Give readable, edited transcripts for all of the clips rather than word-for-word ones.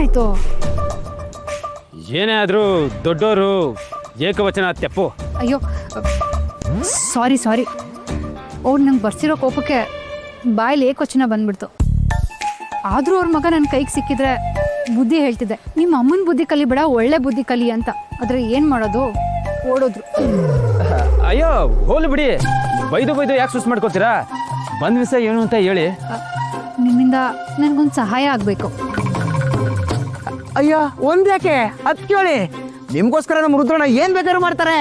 ಏನಾಯ್ತು? ಏನೇ ಆದರೂ ದೊಡ್ಡೋರು ಏಕವಚನ ತೆಪ್ಪು. ಅಯ್ಯೋ ಸಾರಿ ಅವ್ರು ನಂಗೆ ಬರ್ಸಿರೋ ಕೋಪಕ್ಕೆ ಬಾಯಲ್ಲಿ ಏಕವಚನ ಬಂದ್ಬಿಡ್ತು. ಆದರೂ ಅವ್ರ ಮಗ ನನ್ನ ಕೈಗೆ ಸಿಕ್ಕಿದ್ರೆ ಬುದ್ಧಿ ಹೇಳ್ತಿದ್ದೆ, ನಿಮ್ಮ ಅಮ್ಮನ ಬುದ್ಧಿ ಕಲಿಬೇಡ, ಒಳ್ಳೆ ಬುದ್ಧಿ ಕಲಿ ಅಂತ. ಆದರೆ ಏನು ಮಾಡೋದು, ಓಡೋದ್ರು. ಅಯ್ಯೋ ಹೋಲಿ ಬಿಡಿ, ಬೈದು ಯಾಕೆ ಸುಸ್ ಮಾಡ್ಕೋತೀರಾ? ಬಂದ ವಿಷಯ ಏನು ಅಂತ ಹೇಳಿ. ನಿಮ್ಮಿಂದ ನನಗೊಂದು ಸಹಾಯ ಆಗಬೇಕು. ಅಯ್ಯೋ ಒಂದ್ ಯಾಕೆ, ಹತ್ ಕೇಳಿ. ನಿಮ್ಗೋಸ್ಕರ ನಮ್ಮ ರುದ್ರಣ್ಣ ಏನ್ ಬೇಕಾದ್ರೂ ಮಾಡ್ತಾರೆ.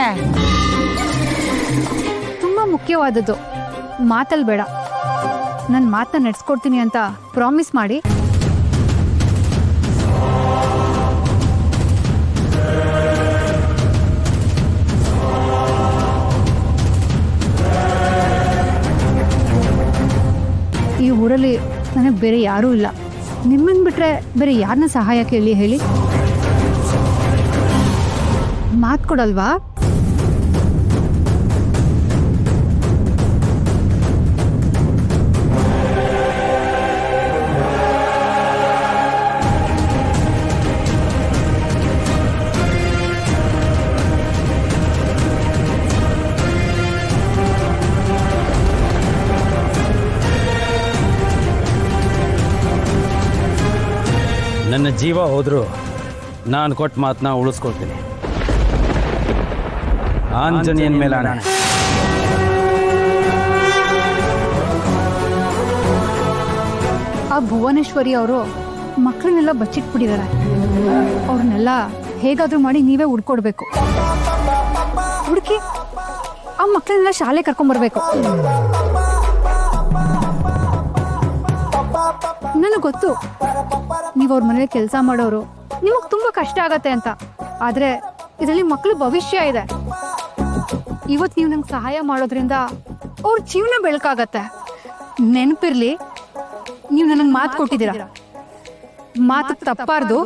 ತುಂಬ ಮುಖ್ಯವಾದದ್ದು, ಮಾತಲ್ಲಿ ಬೇಡ. ನನ್ನ ಮಾತನ್ನ ನಡೆಸ್ಕೊಡ್ತೀನಿ ಅಂತ ಪ್ರಾಮಿಸ್ ಮಾಡಿ. ಈ ಊರಲ್ಲಿ ನನಗೆ ಬೇರೆ ಯಾರೂ ಇಲ್ಲ. ನಿಮ್ಮನ್ನು ಬಿಟ್ಟರೆ ಬೇರೆ ಯಾರನ್ನ ಸಹಾಯ ಕೇಳಿ ಹೇಳಿ? ಮಾತು ಕೊಡಲ್ವಾ? ನನ್ನ ಜೀವ ಹೋದರೂ ನಾನು ಕೊಟ್ಟ ಮಾತನ್ನ ಉಳಿಸ್ಕೊಳ್ತೀನಿ. ಆಂಜನೇಯನ ಮೇಲೆ ಆಣೆ. ಆ ಭುವನೇಶ್ವರಿ ಅವರು ಮಕ್ಕಳನ್ನೆಲ್ಲ ಬಚ್ಚಿಟ್ಬಿಟ್ಟಿದ್ದಾರೆ. ಅವ್ರನ್ನೆಲ್ಲ ಹೇಗಾದರೂ ಮಾಡಿ ನೀವೇ ಹುಡ್ಕೊಡ್ಬೇಕು. ಹುಡುಕಿ ಆ ಮಕ್ಕಳನ್ನೆಲ್ಲ ಶಾಲೆ ಕರ್ಕೊಂಡ್ಬರ್ಬೇಕು. ನನಗೆ ಗೊತ್ತು ನೀವು ಅವ್ರ ಮನೇಲಿ ಕೆಲಸ ಮಾಡೋರು, ನಿಮಗೆ ತುಂಬ ಕಷ್ಟ ಆಗತ್ತೆ ಅಂತ. ಆದರೆ ಇದರಲ್ಲಿ ಮಕ್ಕಳ ಭವಿಷ್ಯ ಇದೆ. ಇವತ್ತು ನೀವು ನಂಗೆ ಸಹಾಯ ಮಾಡೋದ್ರಿಂದ ಅವ್ರ ಜೀವನ ಬೆಳಕಾಗತ್ತೆ. ನೆನಪಿರ್ಲಿ, ನೀವು ನನಗೆ ಮಾತು ಕೊಟ್ಟಿದ್ದೀರಾ, ಮಾತು ತಪ್ಪಾರ್ದು.